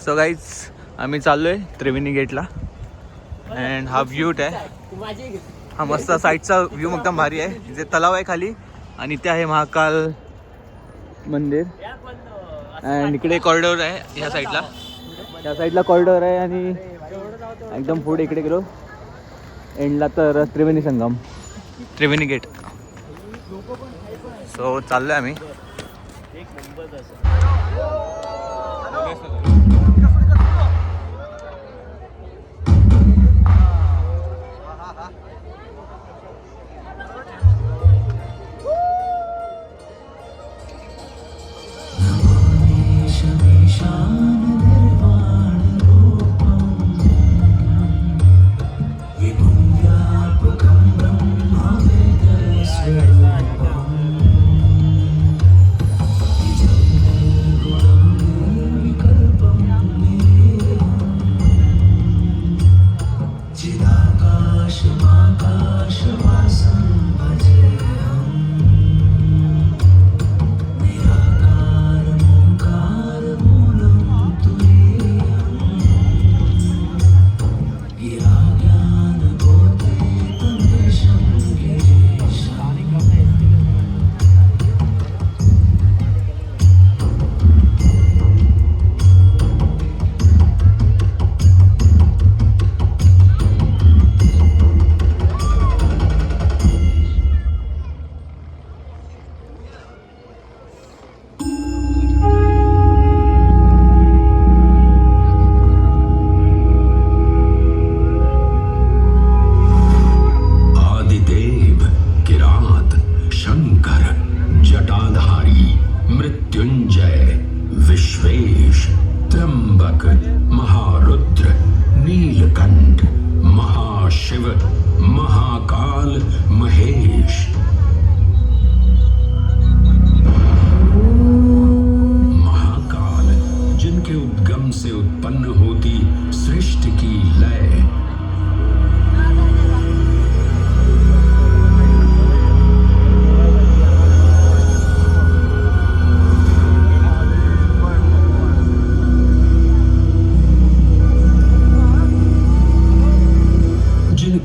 So guys आम्ही चाललो आहे त्रिवेणी गेटला अँड हा व्ह्यूट आहे. हा मस्त साईडचा व्ह्यू एकदम भारी आहे. तिथे तलाव आहे खाली आणि इथे आहे महाकाल मंदिर. अँड इकडे कॉरिडोर आहे ह्या साईडला. त्या साईडला कॉरिडोर आहे आणि एकदम पुढे इकडे गेलो एंडला तर त्रिवेणी संगम, त्रिवेणी गेट. सो चाललो आहे आम्ही.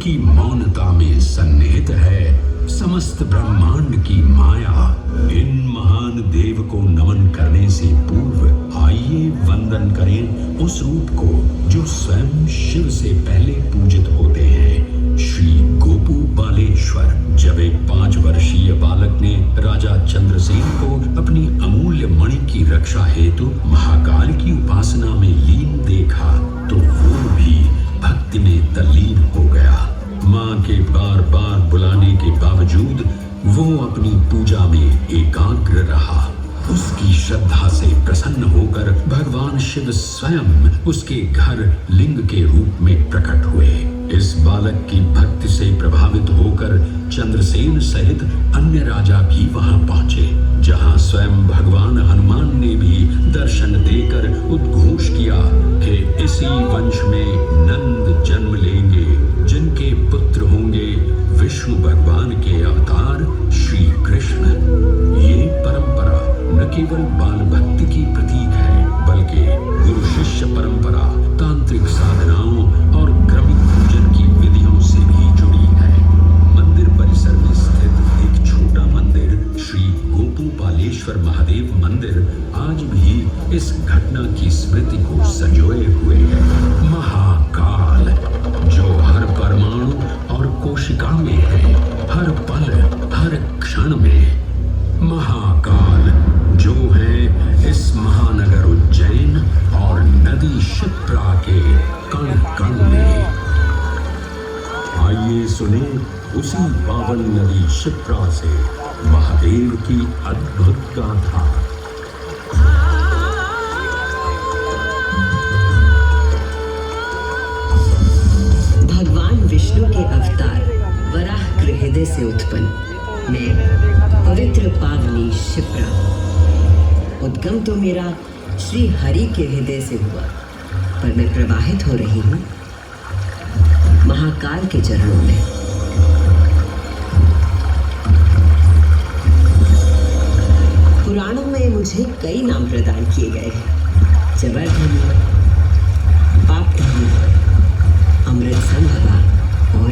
की मौनता में सन्निहित है समस्त ब्रह्मांड की माया. इन महान देव को नमन करने से पूर्व आइए वंदन करें उस रूप को जो स्वयं शिव से पहले पूजित होते हैं, श्री गोपू बालेश्वर. जब एक 5 वर्षीय बालक ने राजा चंद्रसेन को अपनी अमूल्य मणि की रक्षा हेतु महाकाल की उपासना में लीन देखा तो वो भी भक्ति में तल्लीन हो गया. माँ के बार बार बुलाने के बावजूद वो अपनी पूजा में एकाग्र रहा. उसकी श्रद्धा से प्रसन्न होकर भगवान शिव स्वयं उसके घर लिंग के रूप में प्रकट हुए. इस बालक की भक्ति से प्रभावित होकर चंद्रसेन सहित अन्य राजा भी वहां पहुंचे, जहां स्वयं भगवान हनुमान ने भी दर्शन देकर उद्घोष किया कि इसी वंश में नंद जन्म लेंगे, जिनके पुत्र होंगे विष्णु भगवान के अवतार श्री कृष्ण. ये परंपरा न केवल बाल भक्ति की प्रतीक है, बल्कि गुरु शिष्य परंपरा, तांत्रिक साधनाओं और क्रमिक पूजन की विधियों से भी जुड़ी है. मंदिर परिसर में स्थित एक छोटा मंदिर श्री गोपू बालेश्वर महादेव मंदिर आज भी इस घटना की स्मृति को संजोए हुए है. महाकाल जो हर परमाणु और कोशिका में है, हर पल हर क्षण में. महाकाल जो है इस महानगर उज्जैन और नदी शिप्रा के कण कण में. आइए सुने उसी पावन नदी शिप्रा से महादेव की अद्भुत गाथा. भगवान विष्णु के अवतार वराह हृदय से उत्पन्न मैं पवित्र पावनी शिप्रा. उद्गम तो मेरा श्री हरि के हृदय से हुआ, पर मैं प्रवाहित हो रही हूँ महाकाल के चरणों में. पुराणों में मुझे कई नाम प्रदान किए गए हैं. जबरधन, पाप धाम, अमृत संभवा और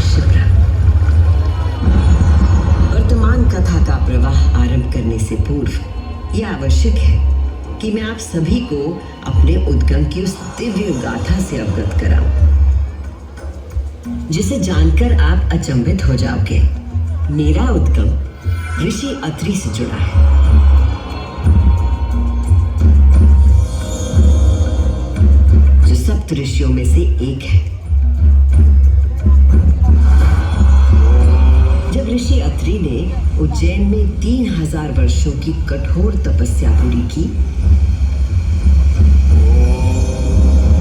शिप्रा। वर्तमान कथा का प्रवाह आरंभ करने से पूर्व यह आवश्यक है कि मैं आप सभी को अपने उद्गम की उस दिव्य गाथा से अवगत कराऊं, जिसे जानकर आप अचंभित हो जाओगे। मेरा उद्गम ऋषि अत्रि से जुड़ा है, जो सप्त ऋषियों में से एक है। जब ऋषि अत्रि ने उज्जैन में 3000 वर्षों की कठोर तपस्या पूरी की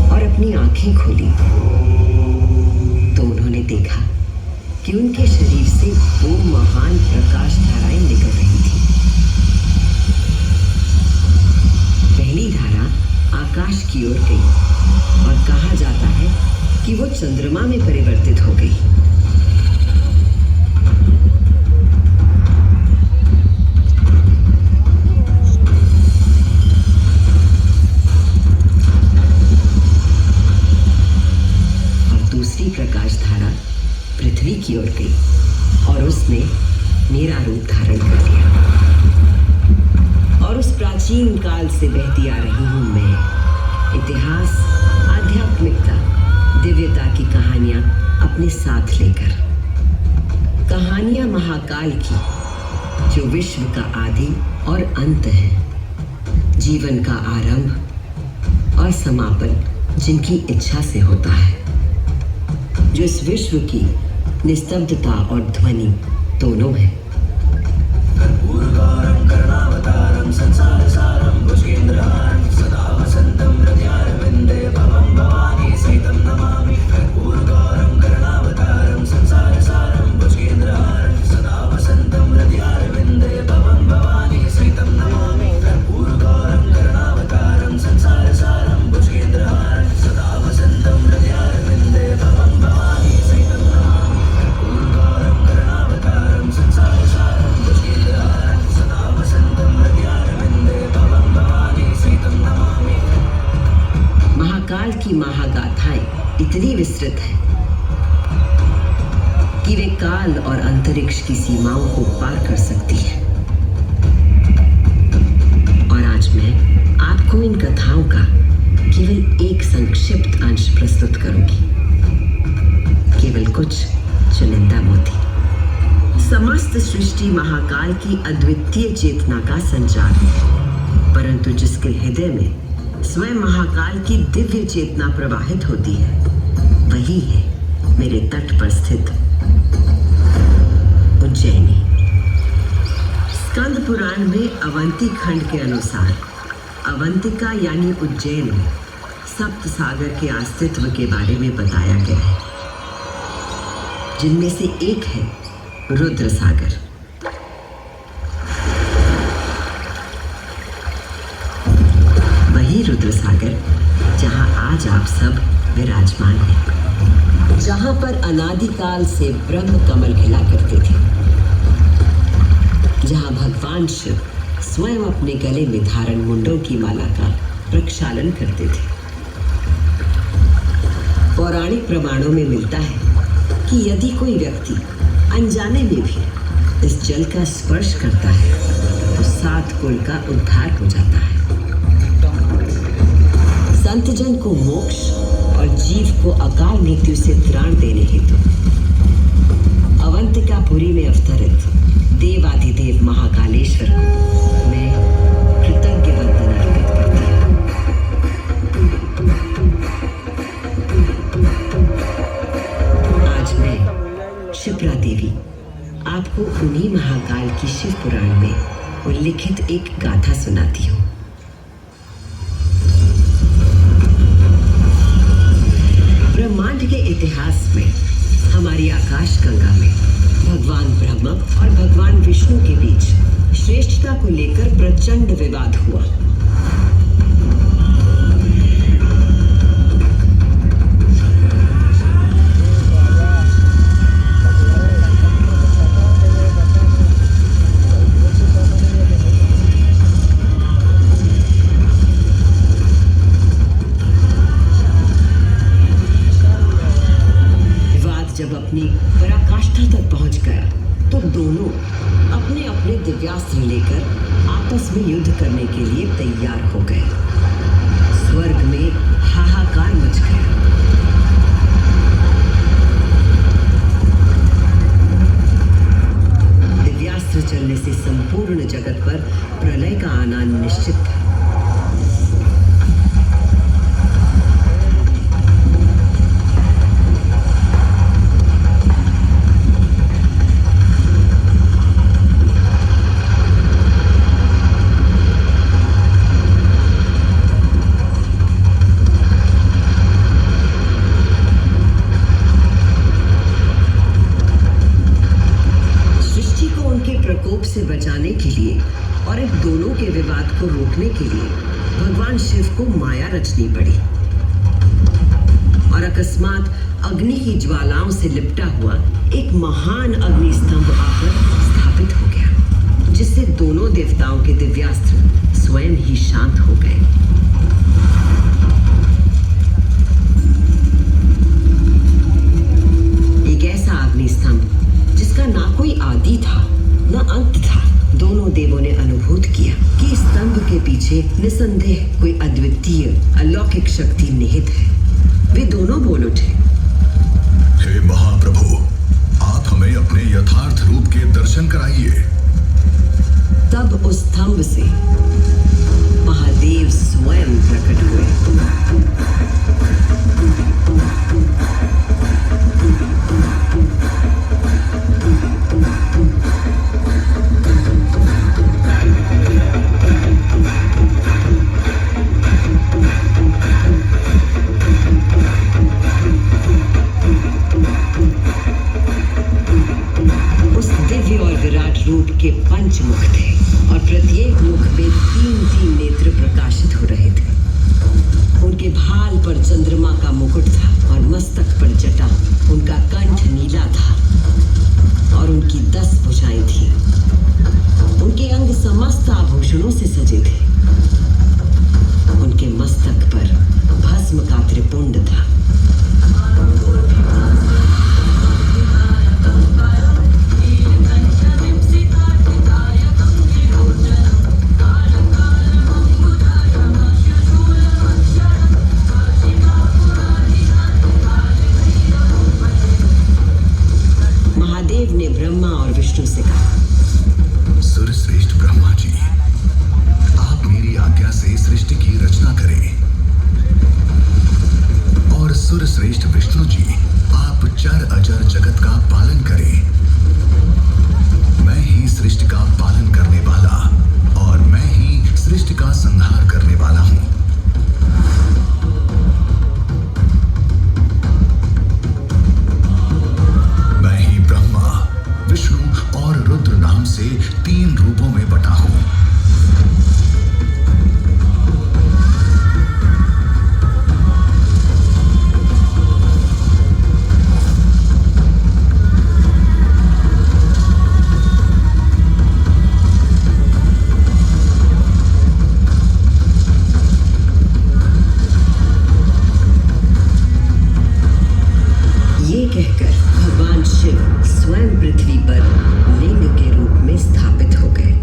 और अपनी आंखें खोली, तो उन्होंने देखा कि उनके शरीर से 2 महान प्रकाश धाराएं निकल रही थी। पहली धारा आकाश की ओर गई और कहा जाता है कि वो चंद्रमा में परिवर्तित हो गई। दूसरी प्रकाश धारा पृथ्वी की ओर गई और उसने मेरा रूप धारण कर लिया। और उस प्राचीन काल से बहती आ रही हूं मैं, इतिहास, आध्यात्मिकता, दिव्यता की कहानियां अपने साथ लेकर। कहानियां महाकाल की, जो विश्व का आदि और अंत है, जीवन का आरंभ और समापन जिनकी इच्छा से होता है, जो इस विश्व की निस्तब्धता और ध्वनि दोनों है। महाकाल की महागाथाएं इतनी विस्तृत है कि वे काल और अंतरिक्ष की सीमाओं को पार कर सकती है। और आज मैं आपको इन कथाओं का केवल एक संक्षिप्त अंश प्रस्तुत करूंगी, केवल कुछ चुनिंदा मोती। समस्त सृष्टि महाकाल की अद्वितीय चेतना का संचार है, परंतु जिसके हृदय में स्वयं महाकाल की दिव्य चेतना प्रवाहित होती है, वही है मेरे तट पर स्थित उज्जैनी। स्कंद पुराण में अवंती खंड के अनुसार अवंतिका यानी उज्जैन में सप्त सागर के अस्तित्व के बारे में बताया गया है, जिनमें से एक है रुद्र सागर। वही रुद्र सागर जहां आज आप सब विराजमान हैं, जहां पर अनादिकाल से ब्रह्म कमल खिला करते थे, जहां भगवान शिव स्वयं अपने गले में धारण मुंडों की माला का प्रक्षालन करते थे। पौराणिक प्रमाणों में मिलता है कि यदि कोई व्यक्ति अनजाने में भी इस जल का स्पर्श करता है तो 7 कुल का उद्धार हो जाता है। संतजन को मोक्ष और जीव को अकाल मृत्यु से त्राण देने हेतु अवंतिकापुरी में अवतरित देवाधिदेव महाकालेश्वर को मैं कृतज्ञ वंदन अर्पित करती हूँ। आज मैं शिप्रा देवी आपको उन्हीं महाकाल की शिव पुराण में उल्लिखित एक गाथा सुनाती हूँ। ब्रह्मांड के इतिहास में हमारी आकाश गंगा में भगवान ब्रह्मा और भगवान विष्णु के बीच श्रेष्ठता को लेकर प्रचंड विवाद हुआ। दिव्यास्त्र लेकर आपस में युद्ध करने के लिए तैयार हो गए। स्वर्ग में हाहाकार मच गया। दिव्यास्त्र चलने से संपूर्ण जगत पर प्रलय का आना निश्चित था। से बचाने के लिए और इन दोनों के विवाद को रोकने के लिए भगवान शिव को माया रचनी पड़ी। और अकस्मात अग्नि की ज्वालाओं से लिपटा हुआ एक महान अग्नि स्तंभ आकर स्थापित हो गया, जिससे दोनों देवताओं के दिव्यास्त्र स्वयं ही शांत हो गए। एक ऐसा अग्नि स्तंभ जिसका ना कोई आदि था न अंत था। दोनों देवों ने अनुभूत किया कि इस स्तंभ के पीछे निसंदेह कोई अद्वितीय अलौकिक शक्ति निहित है। वे दोनों बोल उठे, हे महाप्रभु, आप हमें अपने यथार्थ रूप के दर्शन कराइए। तब उस स्तंभ से महादेव स्वयं प्रकट हुए। रूप के पंच मुख थे और प्रत्येक मुख में 3-3 नेत्र प्रकाशित हो रहे थे। उनके भाल पर चंद्रमा का मुकुट था और मस्तक पर जटा। उनका कंठ नीला था और उनकी 10 भुजाएं थीं। उनके अंग समस्त आभूषणों से सजे थे। उनके मस्तक पर भस्म का त्रिपुंड था। महादेव ने ब्रह्मा और विष्णु से कहा, सुरश्रेष्ठ ब्रह्मा जी, आप मेरी आज्ञा से सृष्टि की रचना करें और सुरश्रेष्ठ विष्णु जी, आप चर अचर जगत का पालन करें। मैं ही सृष्टि का पालन करने वाला और मैं ही सृष्टि का संहार करने वाला हूँ। विष्णु और रुद्र नाम से 3 रूपों में बटा हूं। ये कहकर भगवान शिव स्वयं पृथ्वी पर लिंग के रूप में स्थापित हो गए।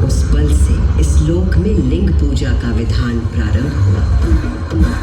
उस पल से इस लोक में लिंग पूजा का विधान प्रारंभ हुआ।